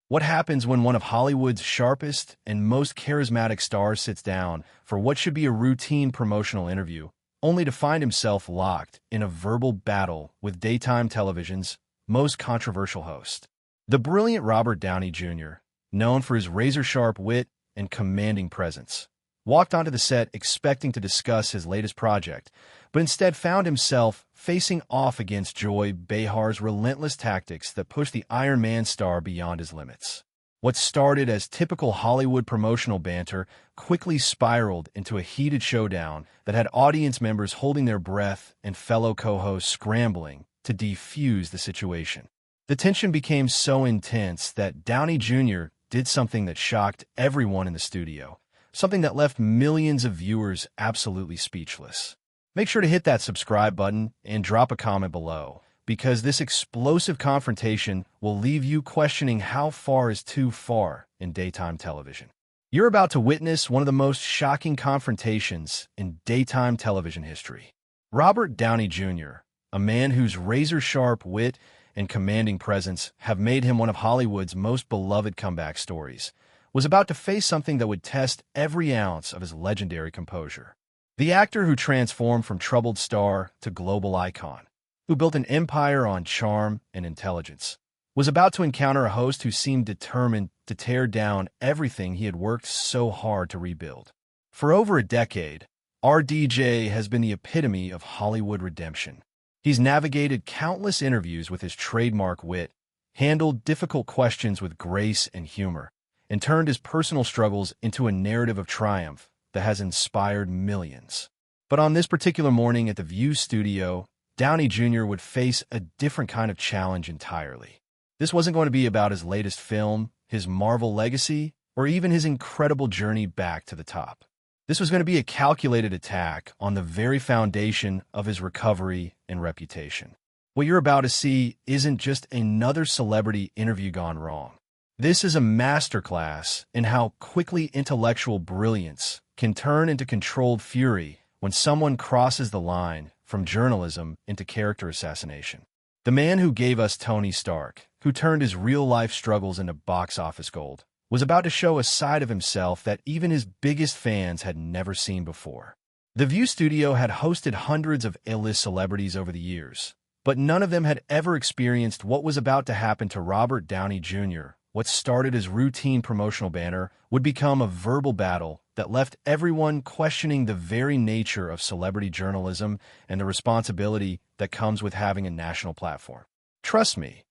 What happens when one of Hollywood's sharpest and most charismatic stars sits down for what should be a routine promotional interview, only to find himself locked in a verbal battle with daytime television's most controversial host? The brilliant Robert Downey Jr., known for his razor-sharp wit and commanding presence, walked onto the set expecting to discuss his latest project, but instead found himself facing off against Behar's relentless tactics that pushed the Iron Man star beyond his limits. What started as typical Hollywood promotional banter quickly spiraled into a heated showdown that had audience members holding their breath and fellow co-hosts scrambling to defuse the situation. The tension became so intense that Downey Jr. did something that shocked everyone in the studio, something that left millions of viewers absolutely speechless. Make sure to hit that subscribe button and drop a comment below, because this explosive confrontation will leave you questioning how far is too far in daytime television. You're about to witness one of the most shocking confrontations in daytime television history. Robert Downey Jr., a man whose razor-sharp wit and commanding presence have made him one of Hollywood's most beloved comeback stories, was about to face something that would test every ounce of his legendary composure. The actor who transformed from troubled star to global icon, who built an empire on charm and intelligence, was about to encounter a host who seemed determined to tear down everything he had worked so hard to rebuild. For over a decade, RDJ has been the epitome of Hollywood redemption. He's navigated countless interviews with his trademark wit, handled difficult questions with grace and humor, and turned his personal struggles into a narrative of triumph that has inspired millions. But on this particular morning at the View studio, Downey Jr. would face a different kind of challenge entirely. This wasn't going to be about his latest film, his Marvel legacy, or even his incredible journey back to the top. This was going to be a calculated attack on the very foundation of his recovery and reputation. What you're about to see isn't just another celebrity interview gone wrong. This is a masterclass in how quickly intellectual brilliance can turn into controlled fury when someone crosses the line from journalism into character assassination. The man who gave us Tony Stark, who turned his real-life struggles into box office gold, was about to show a side of himself that even his biggest fans had never seen before. The View studio had hosted hundreds of A-list celebrities over the years, but none of them had ever experienced what was about to happen to Robert Downey Jr. What started as routine promotional banter would become a verbal battle that left everyone questioning the very nature of celebrity journalism and the responsibility that comes with having a national platform. Trust me,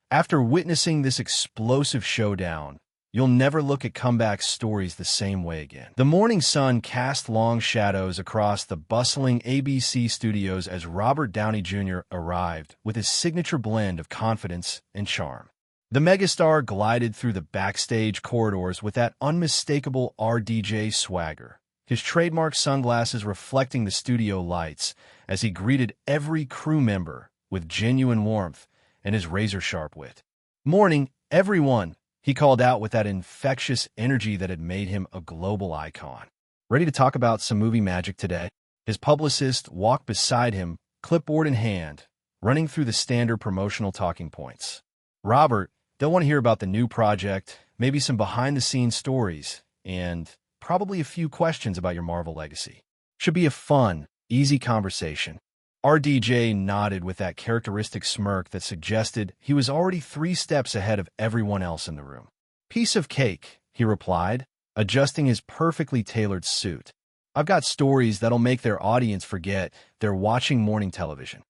after witnessing this explosive showdown, you'll never look at comeback stories the same way again. The morning sun cast long shadows across the bustling ABC studios as Robert Downey Jr. arrived with his signature blend of confidence and charm. The megastar glided through the backstage corridors with that unmistakable RDJ swagger, his trademark sunglasses reflecting the studio lights as he greeted every crew member with genuine warmth and his razor-sharp wit. "Morning, everyone," he called out with that infectious energy that had made him a global icon. "Ready to talk about some movie magic today?" His publicist walked beside him, clipboard in hand, running through the standard promotional talking points. "Robert, they'll want to hear about the new project, maybe some behind-the-scenes stories, and probably a few questions about your Marvel legacy. Should be a fun, easy conversation." RDJ nodded with that characteristic smirk that suggested he was already 3 steps ahead of everyone else in the room. "Piece of cake," he replied, adjusting his perfectly tailored suit. "I've got stories that'll make their audience forget they're watching morning television."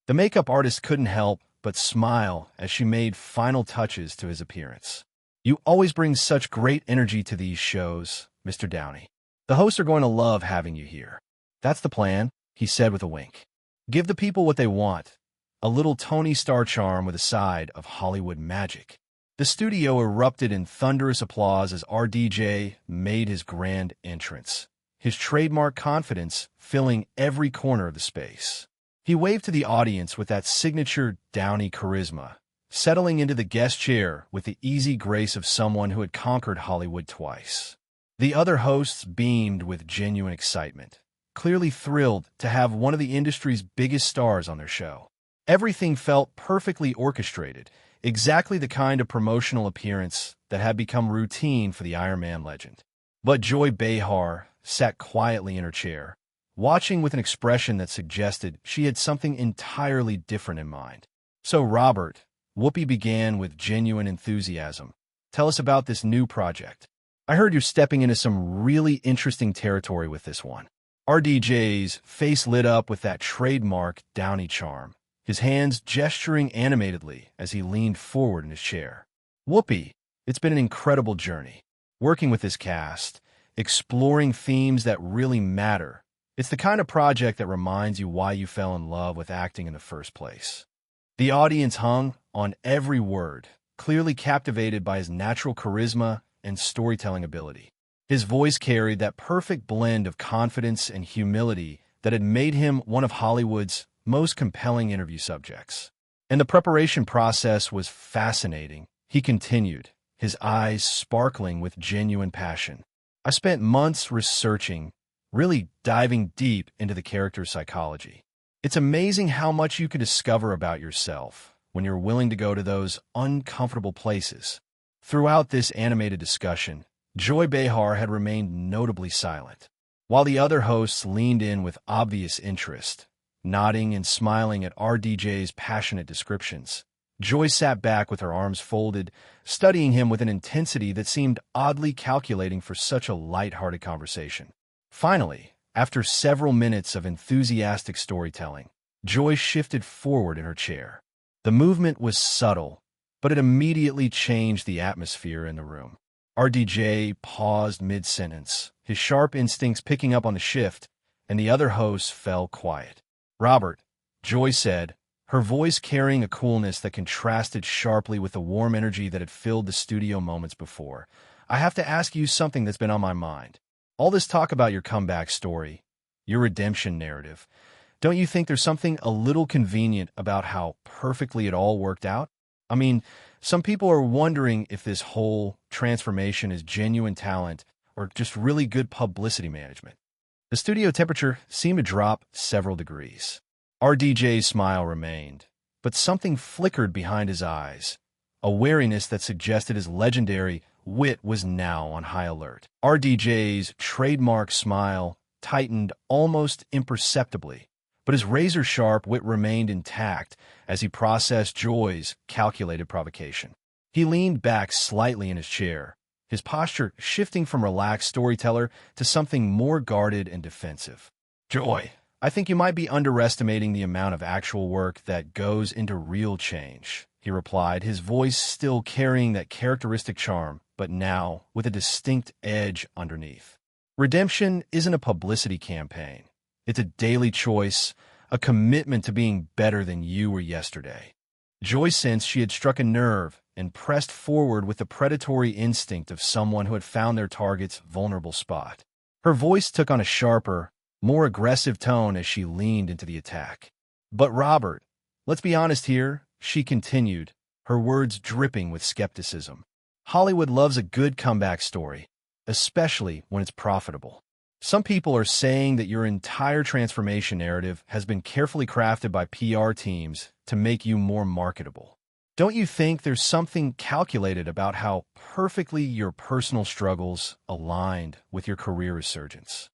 The makeup artist couldn't help but smile as she made final touches to his appearance. "You always bring such great energy to these shows, Mr. Downey. The hosts are going to love having you here." "That's the plan," he said with a wink. "Give the people what they want, a little Tony Stark charm with a side of Hollywood magic." The studio erupted in thunderous applause as RDJ made his grand entrance, his trademark confidence filling every corner of the space. He waved to the audience with that signature Downey charisma, settling into the guest chair with the easy grace of someone who had conquered Hollywood twice. The other hosts beamed with genuine excitement, clearly thrilled to have one of the industry's biggest stars on their show. Everything felt perfectly orchestrated, exactly the kind of promotional appearance that had become routine for the Iron Man legend. But Joy Behar sat quietly in her chair, watching with an expression that suggested she had something entirely different in mind. "So, Robert," Whoopi began with genuine enthusiasm, "tell us about this new project. I heard you're stepping into some really interesting territory with this one." RDJ's face lit up with that trademark Downey charm, his hands gesturing animatedly as he leaned forward in his chair. "Whoopi, it's been an incredible journey. Working with this cast, exploring themes that really matter. It's the kind of project that reminds you why you fell in love with acting in the first place." The audience hung on every word, clearly captivated by his natural charisma and storytelling ability. His voice carried that perfect blend of confidence and humility that had made him one of Hollywood's most compelling interview subjects. And the preparation process was fascinating. He continued, his eyes sparkling with genuine passion. "I spent months researching, really diving deep into the character's psychology. It's amazing how much you can discover about yourself when you're willing to go to those uncomfortable places." Throughout this animated discussion, Joy Behar had remained notably silent, while the other hosts leaned in with obvious interest, nodding and smiling at RDJ's passionate descriptions. Joy sat back with her arms folded, studying him with an intensity that seemed oddly calculating for such a light-hearted conversation. Finally, after several minutes of enthusiastic storytelling, Joy shifted forward in her chair. The movement was subtle, but it immediately changed the atmosphere in the room. RDJ paused mid-sentence, his sharp instincts picking up on the shift, and the other hosts fell quiet. "Robert," Joy said, her voice carrying a coolness that contrasted sharply with the warm energy that had filled the studio moments before, "I have to ask you something that's been on my mind. All this talk about your comeback story, your redemption narrative, don't you think there's something a little convenient about how perfectly it all worked out? I mean, some people are wondering if this whole transformation is genuine talent or just really good publicity management." The studio temperature seemed to drop several degrees. RDJ's smile remained, but something flickered behind his eyes, a wariness that suggested his legendary wit was now on high alert. RDJ's trademark smile tightened almost imperceptibly, but his razor-sharp wit remained intact as he processed Joy's calculated provocation. He leaned back slightly in his chair, his posture shifting from relaxed storyteller to something more guarded and defensive. "Joy, I think you might be underestimating the amount of actual work that goes into real change," he replied, his voice still carrying that characteristic charm, but now with a distinct edge underneath. "Redemption isn't a publicity campaign. It's a daily choice, a commitment to being better than you were yesterday." Joy sensed she had struck a nerve and pressed forward with the predatory instinct of someone who had found their target's vulnerable spot. Her voice took on a sharper, more aggressive tone as she leaned into the attack. "But Robert, let's be honest here," she continued, her words dripping with skepticism. "Hollywood loves a good comeback story, especially when it's profitable. Some people are saying that your entire transformation narrative has been carefully crafted by PR teams to make you more marketable. Don't you think there's something calculated about how perfectly your personal struggles aligned with your career resurgence?"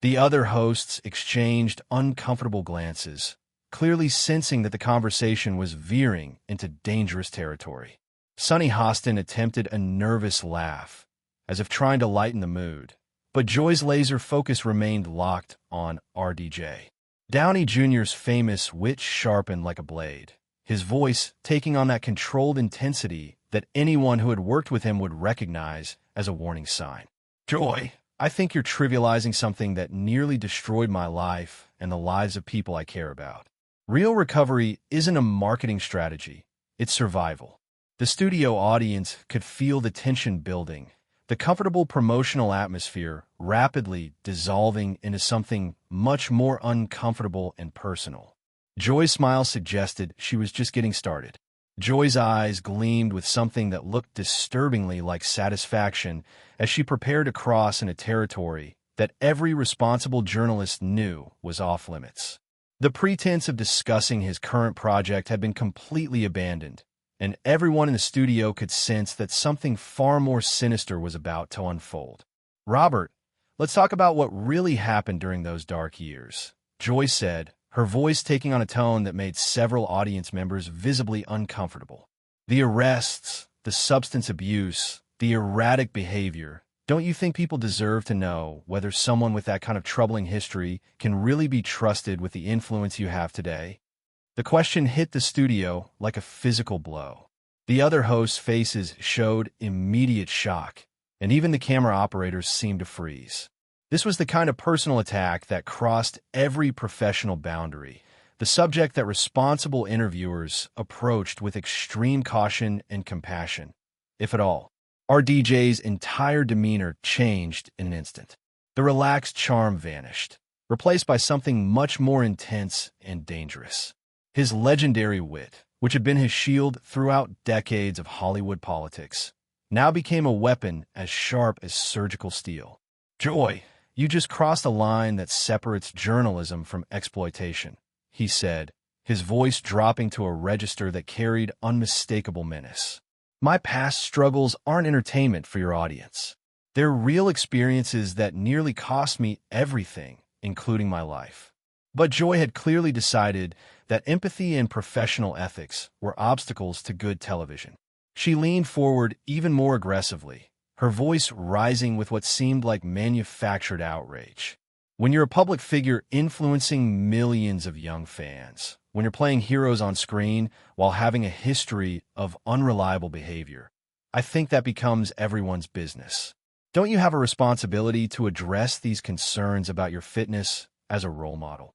The other hosts exchanged uncomfortable glances, clearly sensing that the conversation was veering into dangerous territory. Sonny Hostin attempted a nervous laugh, as if trying to lighten the mood, but Joy's laser focus remained locked on RDJ. Downey Jr.'s famous wit sharpened like a blade, his voice taking on that controlled intensity that anyone who had worked with him would recognize as a warning sign. "Joy, I think you're trivializing something that nearly destroyed my life and the lives of people I care about. Real recovery isn't a marketing strategy, it's survival." The studio audience could feel the tension building, the comfortable promotional atmosphere rapidly dissolving into something much more uncomfortable and personal. Joy's smile suggested she was just getting started. Joy's eyes gleamed with something that looked disturbingly like satisfaction as she prepared to cross into territory that every responsible journalist knew was off-limits. The pretense of discussing his current project had been completely abandoned, and everyone in the studio could sense that something far more sinister was about to unfold. "Robert, let's talk about what really happened during those dark years," Joy said, her voice taking on a tone that made several audience members visibly uncomfortable. "The arrests, the substance abuse, the erratic behavior. Don't you think people deserve to know whether someone with that kind of troubling history can really be trusted with the influence you have today?" The question hit the studio like a physical blow. The other hosts' faces showed immediate shock, and even the camera operators seemed to freeze. This was the kind of personal attack that crossed every professional boundary, the subject that responsible interviewers approached with extreme caution and compassion, if at all. RDJ's entire demeanor changed in an instant. The relaxed charm vanished, replaced by something much more intense and dangerous. His legendary wit, which had been his shield throughout decades of Hollywood politics, now became a weapon as sharp as surgical steel. "Joy, you just crossed a line that separates journalism from exploitation," he said, his voice dropping to a register that carried unmistakable menace. "My past struggles aren't entertainment for your audience. They're real experiences that nearly cost me everything, including my life." But Joy had clearly decided that empathy and professional ethics were obstacles to good television. She leaned forward even more aggressively, her voice rising with what seemed like manufactured outrage. "When you're a public figure influencing millions of young fans, when you're playing heroes on screen while having a history of unreliable behavior, I think that becomes everyone's business. Don't you have a responsibility to address these concerns about your fitness as a role model?"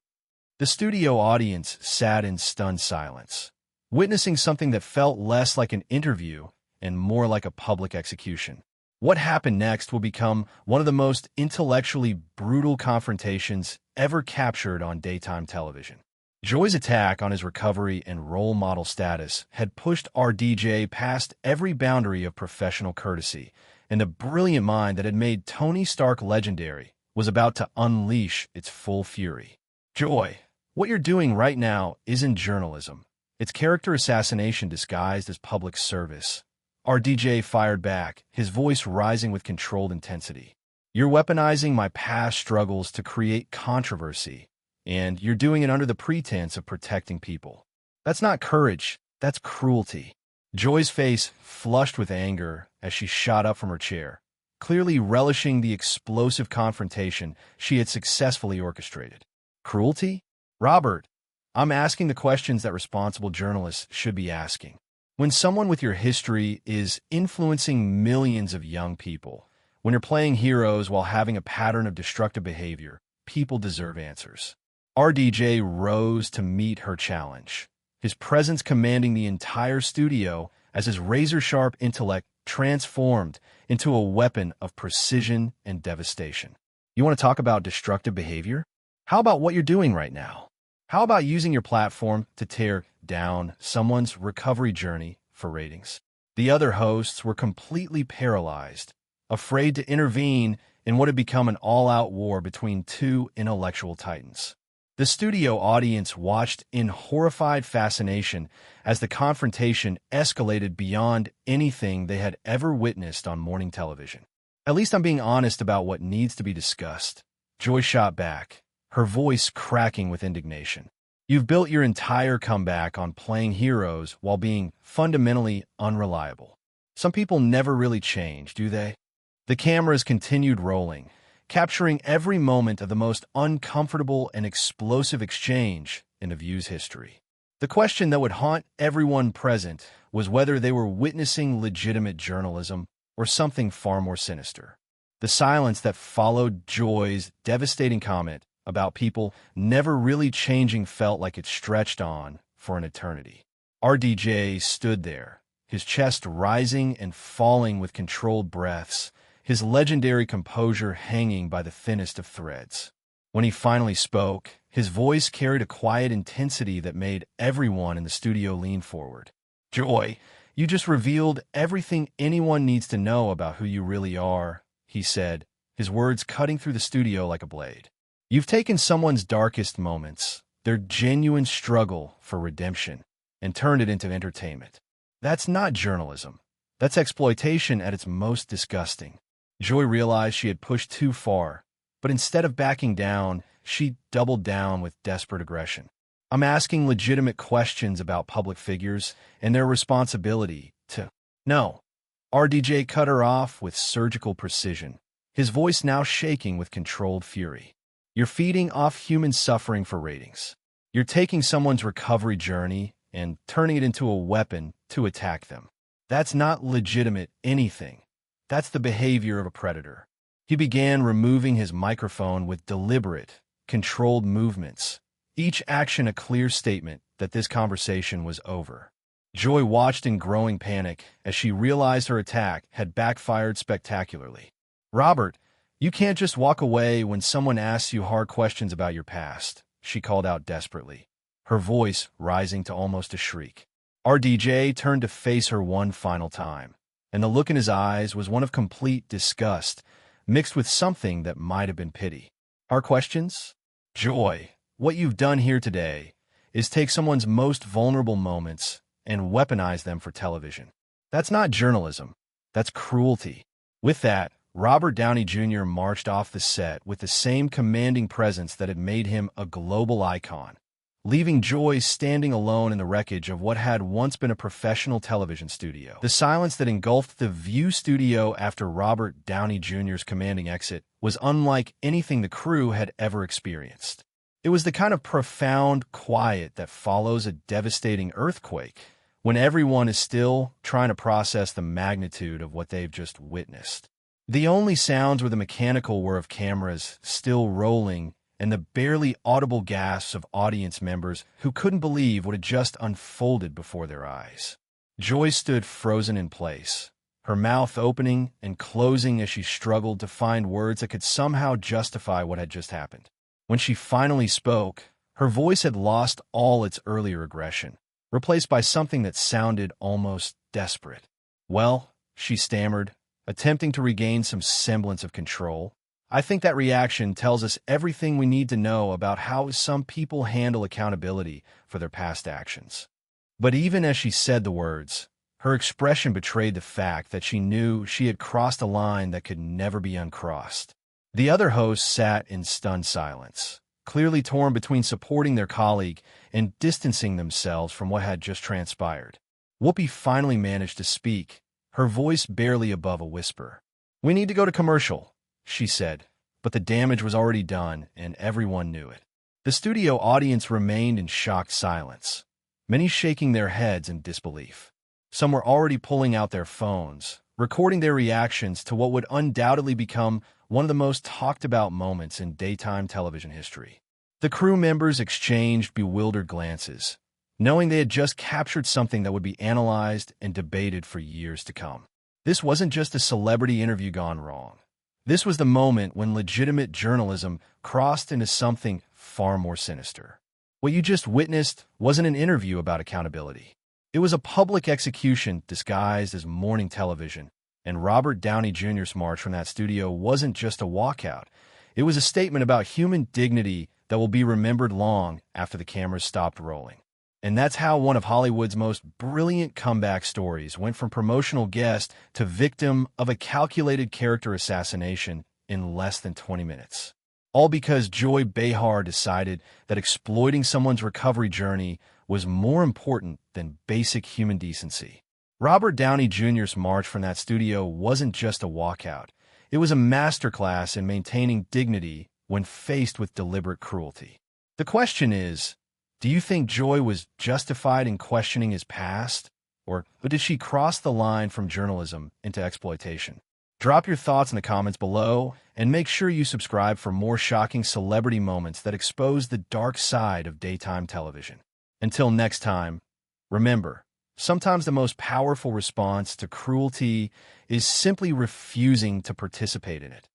The studio audience sat in stunned silence, witnessing something that felt less like an interview and more like a public execution. What happened next will become one of the most intellectually brutal confrontations ever captured on daytime television. Joy's attack on his recovery and role model status had pushed RDJ past every boundary of professional courtesy, and the brilliant mind that had made Tony Stark legendary was about to unleash its full fury. "Joy, what you're doing right now isn't journalism. It's character assassination disguised as public service," RDJ fired back, his voice rising with controlled intensity. "You're weaponizing my past struggles to create controversy, and you're doing it under the pretense of protecting people. That's not courage, that's cruelty." Joy's face flushed with anger as she shot up from her chair, clearly relishing the explosive confrontation she had successfully orchestrated. "Cruelty? Robert, I'm asking the questions that responsible journalists should be asking. When someone with your history is influencing millions of young people, when you're playing heroes while having a pattern of destructive behavior, people deserve answers." RDJ rose to meet her challenge, his presence commanding the entire studio as his razor-sharp intellect transformed into a weapon of precision and devastation. "You want to talk about destructive behavior? How about what you're doing right now? How about using your platform to tear down someone's recovery journey for ratings?" The other hosts were completely paralyzed, afraid to intervene in what had become an all-out war between two intellectual titans. The studio audience watched in horrified fascination as the confrontation escalated beyond anything they had ever witnessed on morning television. "At least I'm being honest about what needs to be discussed," Joy shot back, her voice cracking with indignation. "You've built your entire comeback on playing heroes while being fundamentally unreliable. Some people never really change, do they?" The cameras continued rolling, capturing every moment of the most uncomfortable and explosive exchange in The View's history. The question that would haunt everyone present was whether they were witnessing legitimate journalism or something far more sinister. The silence that followed Joy's devastating comment about people never really changing felt like it stretched on for an eternity. RDJ stood there, his chest rising and falling with controlled breaths, his legendary composure hanging by the thinnest of threads. When he finally spoke, his voice carried a quiet intensity that made everyone in the studio lean forward. "Joy, you just revealed everything anyone needs to know about who you really are," he said, his words cutting through the studio like a blade. "You've taken someone's darkest moments, their genuine struggle for redemption, and turned it into entertainment. That's not journalism. That's exploitation at its most disgusting. Joy realized she had pushed too far, but instead of backing down, she doubled down with desperate aggression. I'm asking legitimate questions about public figures and their responsibility to... No. RDJ cut her off with surgical precision, his voice now shaking with controlled fury. You're feeding off human suffering for ratings. You're taking someone's recovery journey and turning it into a weapon to attack them. That's not legitimate anything. That's the behavior of a predator. He began removing his microphone with deliberate, controlled movements, each action a clear statement that this conversation was over. Joy watched in growing panic as she realized her attack had backfired spectacularly. Robert, you can't just walk away when someone asks you hard questions about your past, she called out desperately, her voice rising to almost a shriek. RDJ turned to face her one final time, and the look in his eyes was one of complete disgust, mixed with something that might have been pity. Hard questions? Joy, what you've done here today is take someone's most vulnerable moments and weaponize them for television. That's not journalism. That's cruelty. With that, Robert Downey Jr. marched off the set with the same commanding presence that had made him a global icon, leaving Joy standing alone in the wreckage of what had once been a professional television studio. The silence that engulfed the View studio after Robert Downey Jr.'s commanding exit was unlike anything the crew had ever experienced. It was the kind of profound quiet that follows a devastating earthquake, when everyone is still trying to process the magnitude of what they've just witnessed. The only sounds were the mechanical whir of cameras still rolling and the barely audible gasps of audience members who couldn't believe what had just unfolded before their eyes. Joy stood frozen in place, her mouth opening and closing as she struggled to find words that could somehow justify what had just happened. When she finally spoke, her voice had lost all its earlier aggression, replaced by something that sounded almost desperate. Well, she stammered, attempting to regain some semblance of control. I think that reaction tells us everything we need to know about how some people handle accountability for their past actions. But even as she said the words, her expression betrayed the fact that she knew she had crossed a line that could never be uncrossed. The other hosts sat in stunned silence, clearly torn between supporting their colleague and distancing themselves from what had just transpired. Whoopi finally managed to speak, her voice barely above a whisper. "We need to go to commercial," she said, but the damage was already done and everyone knew it. The studio audience remained in shocked silence, many shaking their heads in disbelief. Some were already pulling out their phones, recording their reactions to what would undoubtedly become one of the most talked-about moments in daytime television history. The crew members exchanged bewildered glances, knowing they had just captured something that would be analyzed and debated for years to come. This wasn't just a celebrity interview gone wrong. This was the moment when legitimate journalism crossed into something far more sinister. What you just witnessed wasn't an interview about accountability. It was a public execution disguised as morning television, and Robert Downey Jr.'s march from that studio wasn't just a walkout. It was a statement about human dignity that will be remembered long after the cameras stopped rolling. And that's how one of Hollywood's most brilliant comeback stories went from promotional guest to victim of a calculated character assassination in less than 20 minutes. All because Joy Behar decided that exploiting someone's recovery journey was more important than basic human decency. Robert Downey Jr.'s march from that studio wasn't just a walkout. It was a masterclass in maintaining dignity when faced with deliberate cruelty. The question is, do you think Joy was justified in questioning his past, or did she cross the line from journalism into exploitation? Drop your thoughts in the comments below, and make sure you subscribe for more shocking celebrity moments that expose the dark side of daytime television. Until next time, remember, sometimes the most powerful response to cruelty is simply refusing to participate in it.